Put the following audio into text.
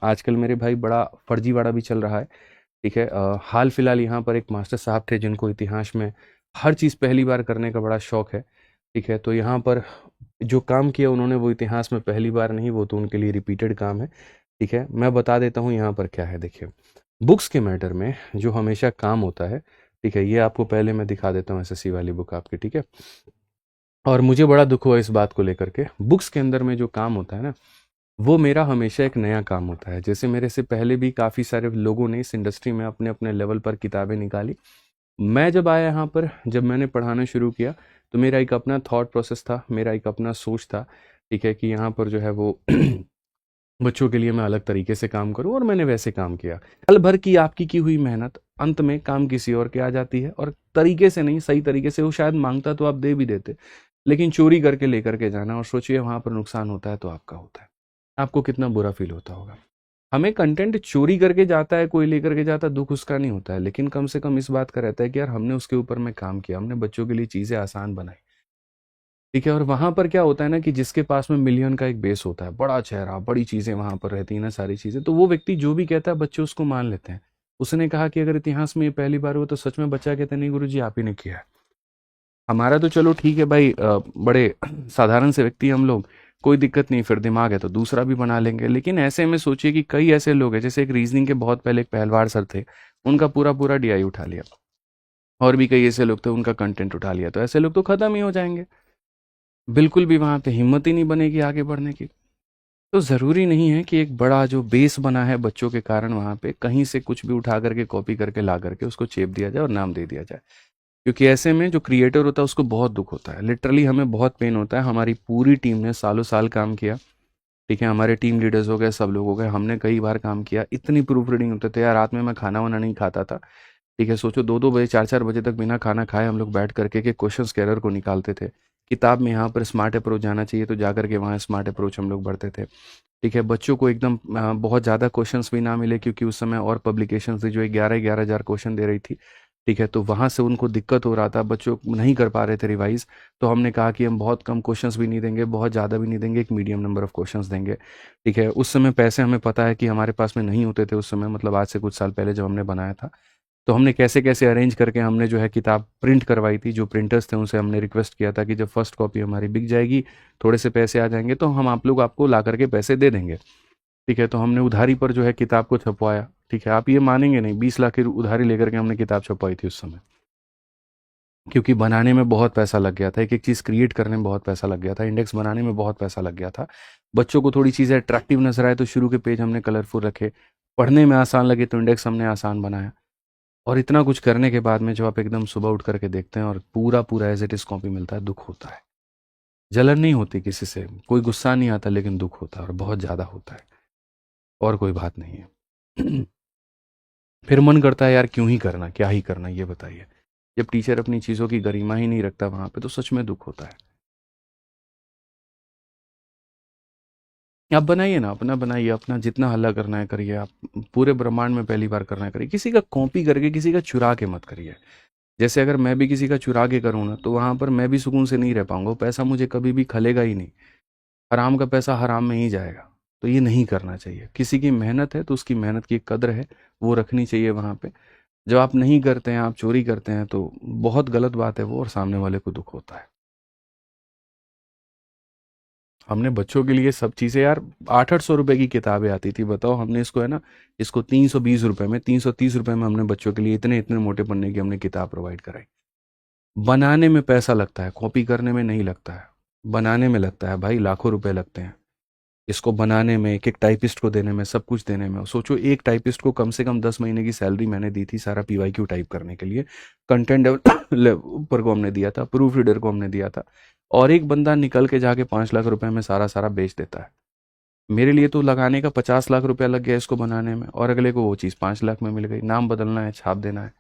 आजकल मेरे भाई बड़ा फर्जीवाड़ा भी चल रहा है। ठीक है, हाल फिलहाल यहाँ पर एक मास्टर साहब थे जिनको इतिहास में हर चीज़ पहली बार करने का बड़ा शौक है। ठीक है, तो यहाँ पर जो काम किया उन्होंने वो इतिहास में पहली बार नहीं, वो तो उनके लिए रिपीटेड काम है। ठीक है, मैं बता देता हूँ यहाँ पर क्या है। देखिए, बुक्स के मैटर में जो हमेशा काम होता है, ठीक है, ये आपको पहले मैं दिखा देता हूँ एसएससी वाली बुक आपकी। ठीक है, और मुझे बड़ा दुख हुआ इस बात को लेकर के। बुक्स के अंदर में जो काम होता है ना, वो मेरा हमेशा एक नया काम होता है। जैसे मेरे से पहले भी काफ़ी सारे लोगों ने इस इंडस्ट्री में अपने अपने लेवल पर किताबें निकाली। मैं जब आया यहाँ पर, जब मैंने पढ़ाना शुरू किया, तो मेरा एक अपना थॉट प्रोसेस था, मेरा एक अपना सोच था। ठीक है, कि यहाँ पर जो है वो बच्चों के लिए मैं अलग तरीके से काम करूँ, और मैंने वैसे काम किया। साल भर की आपकी की हुई मेहनत अंत में काम किसी और के आ जाती है, और तरीके से नहीं, सही तरीके से। वो शायद मांगता तो आप दे भी देते, लेकिन चोरी करके लेकर के जाना, और सोचिए वहाँ पर नुकसान होता है तो आपका होता है, आपको कितना बुरा फील होता होगा। हमें कंटेंट चोरी करके जाता है कोई, लेकर के जाता है, दुख उसका नहीं होता है, लेकिन कम से कम इस बात का रहता है कि यार हमने उसके ऊपर में काम किया, हमने बच्चों के लिए चीज़ें आसान बनाई। ठीक है, और वहाँ पर क्या होता है ना कि जिसके पास में मिलियन का एक बेस होता है, बड़ा चेहरा, बड़ी चीज़ें वहाँ पर रहती हैं ना, सारी चीज़ें, तो वो व्यक्ति जो भी कहता है बच्चे उसको मान लेते हैं। उसने कहा कि अगर इतिहास में ये पहली बार हुआ, तो सच में बच्चा कहता है नहीं गुरुजी आप ही ने किया है। हमारा तो चलो ठीक है भाई, बड़े साधारण से व्यक्ति हम लोग, कोई दिक्कत नहीं, फिर दिमाग है तो दूसरा भी बना लेंगे। लेकिन ऐसे में सोचिए कि कई ऐसे लोग हैं, जैसे एक रीजनिंग के बहुत पहले एक पहलवार सर थे, उनका पूरा पूरा डीआई उठा लिया, और भी कई ऐसे लोग थे उनका कंटेंट उठा लिया, तो ऐसे लोग तो खत्म ही हो जाएंगे। बिल्कुल भी वहाँ पे हिम्मत ही नहीं बनेगी आगे बढ़ने की। तो ज़रूरी नहीं है कि एक बड़ा जो बेस बना है बच्चों के कारण, वहाँ पे कहीं से कुछ भी उठा करके कॉपी करके ला करके उसको चेप दिया जाए और नाम दे दिया जाए। क्योंकि ऐसे में जो क्रिएटर होता है उसको बहुत दुख होता है, लिटरली हमें बहुत पेन होता है। हमारी पूरी टीम ने सालों साल काम किया। ठीक है, हमारे टीम लीडर्स हो गए, सब लोग हो गए, हमने कई बार काम किया, इतनी प्रूफ रीडिंग होते थे यार, रात में मैं खाना वाना नहीं खाता था। ठीक है, सोचो 2-2 बजे 4-4 बजे तक बिना खाना खाए हम लोग बैठ करके के क्वेश्चंस के एरर को निकालते थे। किताब में यहाँ पर स्मार्ट अप्रोच जाना चाहिए तो जा करके वहाँ स्मार्ट अप्रोच हम लोग बढ़ते थे। ठीक है, बच्चों को एकदम बहुत ज़्यादा क्वेश्चंस भी ना मिले, क्योंकि उस समय और पब्लिकेशंस थी जो 11-11 हज़ार क्वेश्चन दे रही थी। ठीक है, तो वहाँ से उनको दिक्कत हो रहा था, बच्चों नहीं कर पा रहे थे रिवाइज। तो हमने कहा कि हम बहुत कम क्वेश्चंस भी नहीं देंगे, बहुत ज़्यादा भी नहीं देंगे, एक मीडियम नंबर ऑफ क्वेश्चंस देंगे। ठीक है, उस समय पैसे हमें पता है कि हमारे पास में नहीं होते थे उस समय, मतलब आज से कुछ साल पहले जब हमने बनाया था। तो हमने कैसे कैसे अरेंज करके हमने जो है किताब प्रिंट करवाई थी। जो प्रिंटर्स थे उनसे हमने रिक्वेस्ट किया था कि जब फर्स्ट कॉपी हमारी बिक जाएगी, थोड़े से पैसे आ जाएंगे, तो हम आप लोग आपको ला करके पैसे दे देंगे। ठीक है, तो हमने उधारी पर जो है किताब को छपवाया। ठीक है, आप ये मानेंगे नहीं, 20 लाख की उधारी लेकर के हमने किताब छपवाई थी उस समय, क्योंकि बनाने में बहुत पैसा लग गया था, एक एक चीज़ क्रिएट करने में बहुत पैसा लग गया था, इंडेक्स बनाने में बहुत पैसा लग गया था। बच्चों को थोड़ी चीज़ें अट्रैक्टिव नजर आए तो शुरू के पेज हमने कलरफुल रखे, पढ़ने में आसान लगे तो इंडेक्स हमने आसान बनाया। और इतना कुछ करने के बाद में जब आप एकदम सुबह उठ करके देखते हैं और पूरा पूरा एज इट इज कॉपी मिलता है, दुख होता है। जलन नहीं होती किसी से, कोई गुस्सा नहीं आता, लेकिन दुख होता है, और बहुत ज़्यादा होता है, और कोई बात नहीं है। फिर मन करता है यार क्यों ही करना, क्या ही करना, ये बताइए। जब टीचर अपनी चीज़ों की गरिमा ही नहीं रखता वहाँ पे, तो सच में दुख होता है। आप बनाइए ना, अपना बनाइए, अपना जितना हल्ला करना है करिए, आप पूरे ब्रह्मांड में पहली बार करना है करिए, किसी का कॉपी करके किसी का चुरा के मत करिए। जैसे अगर मैं भी किसी का चुरा के करूँ ना, तो वहाँ पर मैं भी सुकून से नहीं रह पाऊंगा, वो पैसा मुझे कभी भी खलेगा ही नहीं, हराम का पैसा हराम में ही जाएगा। तो ये नहीं करना चाहिए। किसी की मेहनत है तो उसकी मेहनत की कदर है, वो रखनी चाहिए वहाँ पे। जब आप नहीं करते हैं, आप चोरी करते हैं, तो बहुत गलत बात है वो, और सामने वाले को दुख होता है। हमने बच्चों के लिए सब चीज़ें यार, 800-800 रुपए की किताबें आती थी, बताओ, हमने इसको है ना, इसको 320 रुपए में, 330 रुपए में हमने बच्चों के लिए इतने इतने मोटे पन्ने की हमने किताब प्रोवाइड कराई। बनाने में पैसा लगता है, कॉपी करने में नहीं लगता है। बनाने में लगता है भाई, लाखों रुपए लगते हैं इसको बनाने में, एक एक टाइपिस्ट को देने में, सब कुछ देने में। सोचो एक टाइपिस्ट को कम से कम 10 महीने की सैलरी मैंने दी थी, सारा पीवाईक्यू टाइप करने के लिए, कंटेंट ऊपर को हमने दिया था, प्रूफ रीडर को हमने दिया था, और एक बंदा निकल के जाके 5 लाख रुपए में सारा सारा बेच देता है। मेरे लिए तो लगाने का 50 लाख रुपया लग गया इसको बनाने में, और अगले को वो चीज़ 5 लाख में मिल गई। नाम बदलना है, छाप देना है,